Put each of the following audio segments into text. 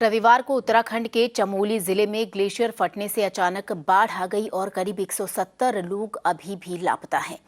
रविवार को उत्तराखंड के चमोली जिले में ग्लेशियर फटने से अचानक बाढ़ आ गई और करीब 170 लोग अभी भी लापता हैं।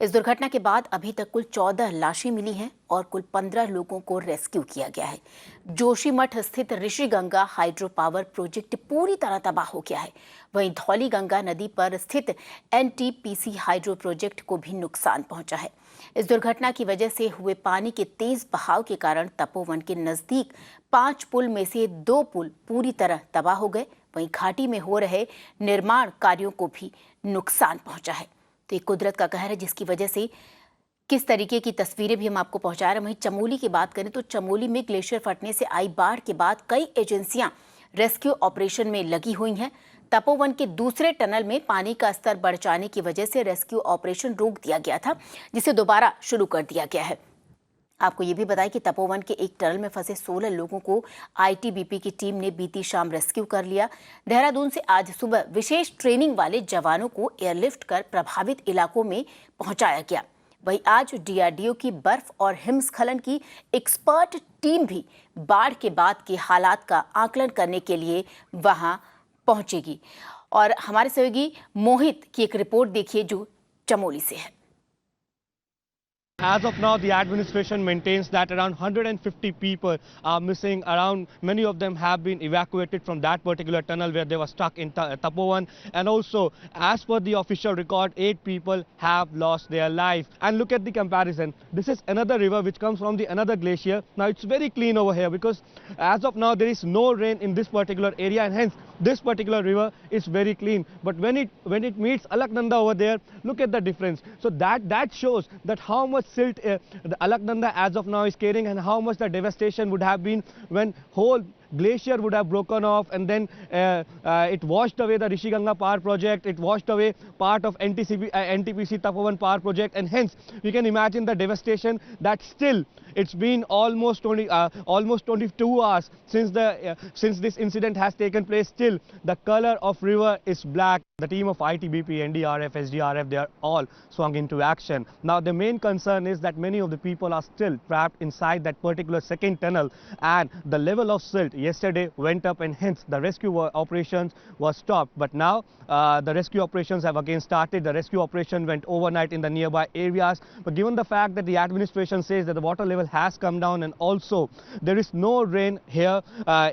इस दुर्घटना के बाद अभी तक कुल 14 लाशें मिली हैं और कुल 15 लोगों को रेस्क्यू किया गया है। जोशीमठ स्थित Rishi Ganga hydro power project पूरी तरह तबाह हो गया है। वहीं धौली गंगा नदी पर स्थित एनटीपीसी हाइड्रो प्रोजेक्ट को भी नुकसान पहुंचा है। इस दुर्घटना की वजह से हुए पानी के तेज बहाव के कारण तपोवन के नजदीक 5 पुल में से 2 पुल पूरी तरह तबाह हो गए। वहीं घाटी में हो रहे निर्माण कार्यों को भी नुकसान पहुंचा है। तो ये कुदरत का कहर है, जिसकी वजह से किस तरीके की तस्वीरें भी हम आपको पहुंचा रहे हैं। वहीं चमोली की बात करें तो चमोली में ग्लेशियर फटने से आई बाढ़ के बाद कई एजेंसियां रेस्क्यू ऑपरेशन में लगी हुई हैं। तपोवन के दूसरे टनल में पानी का स्तर बढ़ जाने की वजह से रेस्क्यू ऑपरेशन रोक दिया गया था, जिसे दोबारा शुरू कर दिया गया है। आपको ये भी बताएं कि तपोवन के एक टनल में फंसे 16 लोगों को आईटीबीपी की टीम ने बीती शाम रेस्क्यू कर लिया। देहरादून से आज सुबह विशेष ट्रेनिंग वाले जवानों को एयरलिफ्ट कर प्रभावित इलाकों में पहुंचाया गया। वहीं आज डीआरडीओ की बर्फ और हिमस्खलन की एक्सपर्ट टीम भी बाढ़ के बाद के हालात का आकलन करने के लिए वहां पहुंचेगी। और हमारे सहयोगी मोहित की एक रिपोर्ट देखिए जो चमोली से है। As of now, the administration maintains that around 150 people are missing. Many of them have been evacuated from that particular tunnel where they were stuck in Tapovan. And also, as per the official record, 8 people have lost their life. And look at the comparison. This is another river which comes from the another glacier. Now, it's very clean over here because as of now, there is no rain in this particular area, and hence this particular river is very clean. But when it meets Alaknanda over there, look at the difference. So that shows that how much silt the Alaknanda as of now is carrying, and how much the devastation would have been when whole glacier would have broken off, and then it washed away the Rishi Ganga power project, it washed away part of NTPC Tapovan power project, and hence we can imagine the devastation that still it's been almost 22 hours since this incident has taken place. Still the color of river is black. The team of ITBP, NDRF, SDRF, they are all swung into action. Now the main concern is that many of the people are still trapped inside that particular second tunnel, and the level of silt yesterday went up, and hence the rescue operations were stopped. But now the rescue operations have again started. The rescue operation went overnight in the nearby areas. But given the fact that the administration says that the water level has come down, and also there is no rain here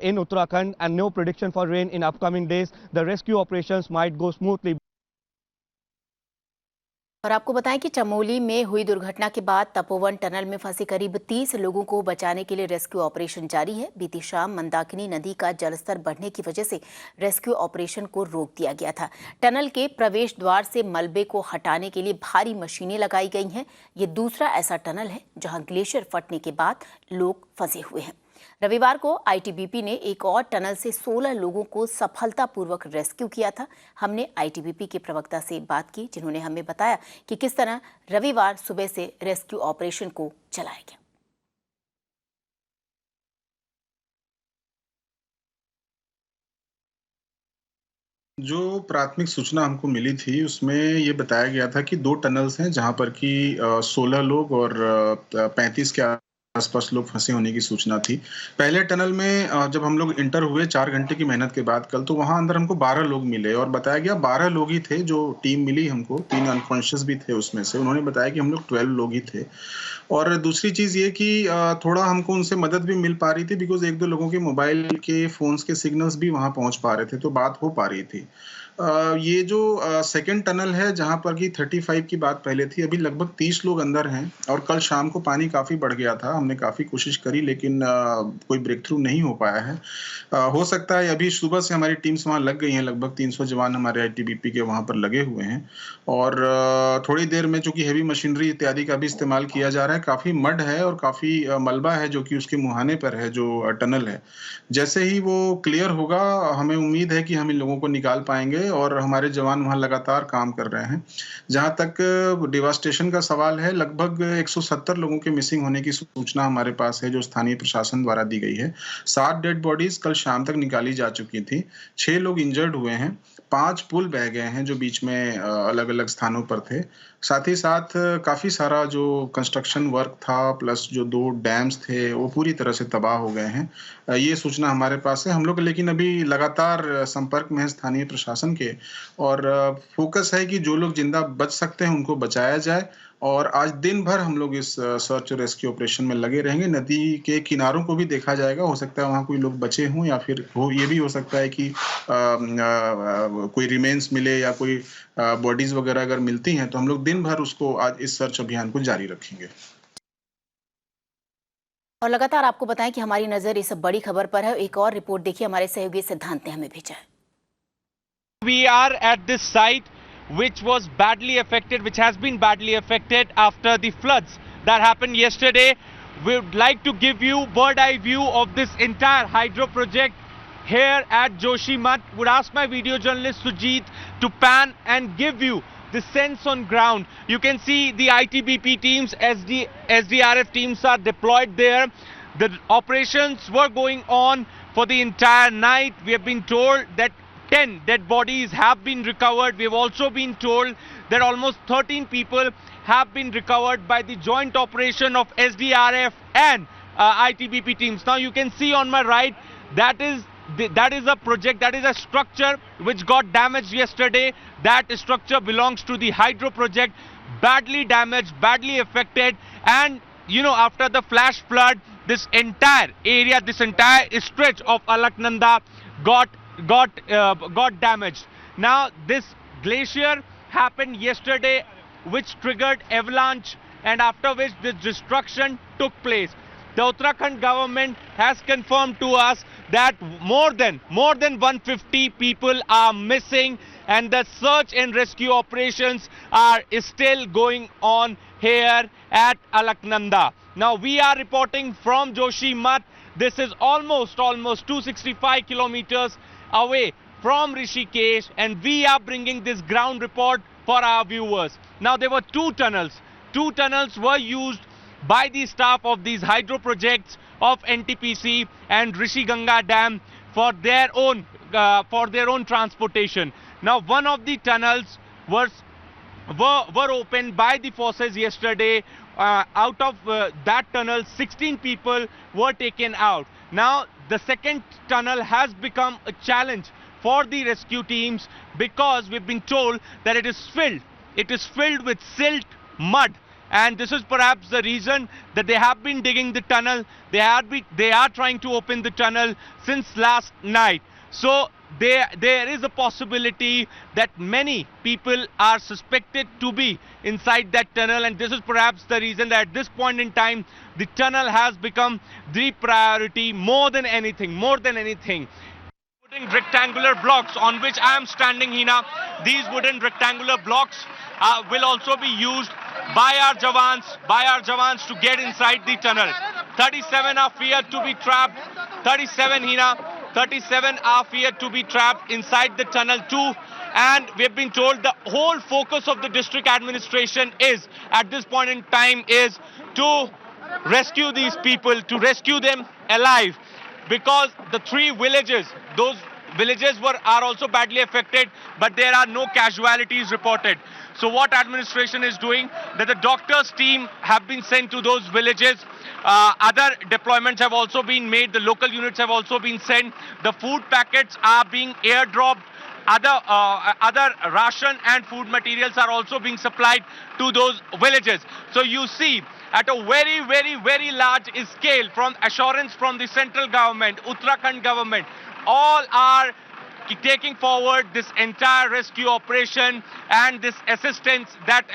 in Uttarakhand and no prediction for rain in upcoming days, the rescue operations might go smoothly. और आपको बताएं कि चमोली में हुई दुर्घटना के बाद Tapovan tunnel में फंसे करीब 30 लोगों को बचाने के लिए रेस्क्यू ऑपरेशन जारी है। बीती शाम मंदाकिनी नदी का जलस्तर बढ़ने की वजह से रेस्क्यू ऑपरेशन को रोक दिया गया था। टनल के प्रवेश द्वार से मलबे को हटाने के लिए भारी मशीनें लगाई गई हैं। ये दूसरा ऐसा टनल है जहां ग्लेशियर फटने के बाद लोग फंसे हुए हैं। रविवार को आईटीबीपी ने एक और टनल से 16 लोगों को सफलतापूर्वक रेस्क्यू किया था। हमने आईटीबीपी के प्रवक्ता से बात की, जिन्होंने हमें बताया कि किस तरह रविवार सुबह से रेस्क्यू ऑपरेशन को चलाया गया। जो प्राथमिक सूचना हमको मिली थी उसमें ये बताया गया था कि 2 टनल्स हैं जहां पर कि 16 लोग और 35 के आसपास लोग फंसे होने की सूचना थी। पहले टनल में जब हम लोग इंटर हुए 4 घंटे की मेहनत के बाद कल, तो वहां अंदर हमको 12 लोग मिले और बताया गया 12 लोग ही थे जो टीम मिली हमको। 3 अनकॉन्शियस भी थे उसमें से। उन्होंने बताया कि हम लोग 12 लोग ही थे। और दूसरी चीज़ ये कि थोड़ा हमको उनसे मदद भी मिल पा रही थी, बिकॉज़ 1-2 लोगों के मोबाइल के फ़ोन्स के सिग्नल्स भी वहाँ पहुँच पा रहे थे, तो बात हो पा रही थी। ये जो सेकंड टनल है जहाँ पर कि 35 की बात पहले थी, अभी लगभग 30 लोग अंदर हैं और कल शाम को पानी काफ़ी बढ़ गया था। हमने काफ़ी कोशिश करी, लेकिन कोई ब्रेक थ्रू नहीं हो पाया है। हो सकता है अभी सुबह से हमारी टीम्स वहाँ लग गई हैं, लगभग 300 जवान हमारे आईटीबीपी के वहाँ पर लगे हुए हैं। और थोड़ी देर में चूँकि हेवी मशीनरी इत्यादि का भी इस्तेमाल किया जा रहा है, काफ़ी मड है और काफ़ी मलबा है जो कि उसके मुहाने पर है जो टनल है। जैसे ही वो क्लियर होगा, हमें उम्मीद है कि हम इन लोगों को निकाल पाएँगे हुए और हमारे जवान वहाँ लगातार काम कर रहे हैं। जहाँ तक डिवास्टेशन का सवाल है, लगभग 170 लोगों के मिसिंग होने की सूचना हमारे पास है, जो स्थानीय प्रशासन द्वारा दी गई है। 7 डेड बॉडीज़ कल शाम तक निकाली जा चुकी थी। 6 लोग इंजर्ड हुए हैं। 5 पुल बह गए हैं, जो बीच में अलग-अलग स्थानों पर थे। साथ ही साथ काफ़ी सारा जो कंस्ट्रक्शन वर्क था, प्लस जो 2 डैम्स थे, वो पूरी तरह से तबाह हो गए हैं। ये सूचना हमारे पास है। हम लोग लेकिन अभी लगातार संपर्क में हैं स्थानीय प्रशासन के और फ़ोकस है कि जो लोग ज़िंदा बच सकते हैं, उनको बचाया जाए और आज दिन भर हम लोग इस सर्च और रेस्क्यू ऑपरेशन में लगे रहेंगे। नदी के किनारों को भी देखा जाएगा, हो सकता है वहाँ कोई लोग बचे हों या फिर ये भी हो सकता है कि कोई रिमेन्स मिले या कोई बॉडीज़ वगैरह अगर मिलती हैं, तो हम लोग दिन भर उसको आज इस सर्च अभियान को जारी रखेंगे। और लगातार आपको बताएं कि हमारी नजर इस बड़ी खबर पर है। एक और रिपोर्ट देखिए, हमारे सहयोगी सिद्धांत ने हमें भेजा है। We are at this site which was badly affected, which has been badly affected after the floods that happened yesterday. We would like to give you bird eye view of this entire hydro project here at Joshimath. Would ask my video journalist Sujit to pan and give you the sense on ground. You can see the ITBP teams, SDRF teams are deployed there. The operations were going on for the entire night. We have been told that 10 dead bodies have been recovered. We have also been told that almost 13 people have been recovered by the joint operation of SDRF and ITBP teams. Now you can see on my right, that is a project, that is a structure which got damaged yesterday. That structure belongs to the hydro project, badly damaged, badly affected, and you know, after the flash flood, this entire area, this entire stretch of Alaknanda got damaged. Now this glacier happened yesterday, which triggered avalanche, and after which the destruction took place. The Uttarakhand government has confirmed to us that more than 150 people are missing, and the search and rescue operations are still going on here at Alaknanda. Now we are reporting from Joshimath. This is almost 265 kilometers away from Rishikesh, and we are bringing this ground report for our viewers. Now there were two tunnels were used by the staff of these hydro projects of NTPC and Rishi Ganga Dam for their own transportation. Now one of the tunnels were opened by the forces yesterday. Out of that tunnel, 16 people were taken out. Now the second tunnel has become a challenge for the rescue teams because we've been told that it is filled with silt, mud, and this is perhaps the reason that they have been digging the tunnel. They are trying to open the tunnel since last night. So there is a possibility that many people are suspected to be inside that tunnel, and this is perhaps the reason that at this point in time the tunnel has become the priority more than anything. Wooden rectangular blocks on which I am standing, Hina, these wooden rectangular blocks will also be used by our jawans to get inside the tunnel. 37 are feared to be trapped. 37, Hina, 37 are feared to be trapped inside the tunnel too. And we have been told the whole focus of the district administration is, at this point in time, is to rescue these people, to rescue them alive. Because the three villages, those villages are also badly affected, but there are no casualties reported. So what administration is doing, that the doctors team have been sent to those villages. Other deployments have also been made. The local units have also been sent. The food packets are being airdropped. Other ration and food materials are also being supplied to those villages. So you see, at a very large scale, from assurance from the central government, Uttarakhand government, all are taking forward this entire rescue operation and this assistance that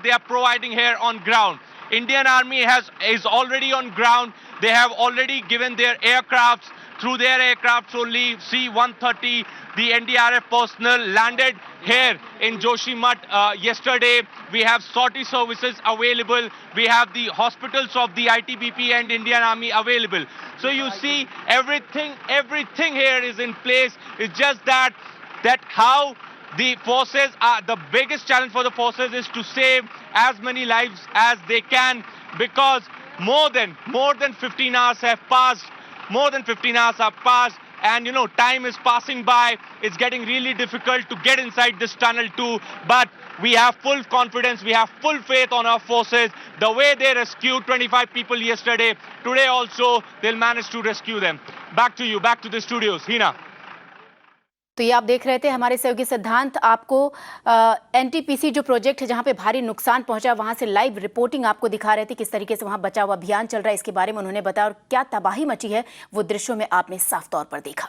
they are providing here on ground. Indian Army is already on ground. They have already given their aircrafts. Through their aircrafts only, C-130, the NDRF personnel landed here in Joshimath yesterday. We have sortie services available. We have the hospitals of the ITBP and Indian Army available. So you see, everything here is in place. It's just that that how the forces are, the biggest challenge for the forces is to save as many lives as they can, because more than 15 hours have passed. More than 15 hours have passed, and time is passing by. It's getting really difficult to get inside this tunnel too, but we have full confidence, we have full faith on our forces. The way they rescued 25 people yesterday, today also they'll manage to rescue them. Back to you, back to the studios. Hina. तो ये आप देख रहे थे हमारे सहयोगी सिद्धांत आपको एनटीपीसी जो प्रोजेक्ट है जहां पे भारी नुकसान पहुंचा वहां से लाइव रिपोर्टिंग आपको दिखा रहे थे किस तरीके से वहां बचाव अभियान चल रहा है इसके बारे में उन्होंने बताया और क्या तबाही मची है वो दृश्यों में आपने साफ तौर पर देखा।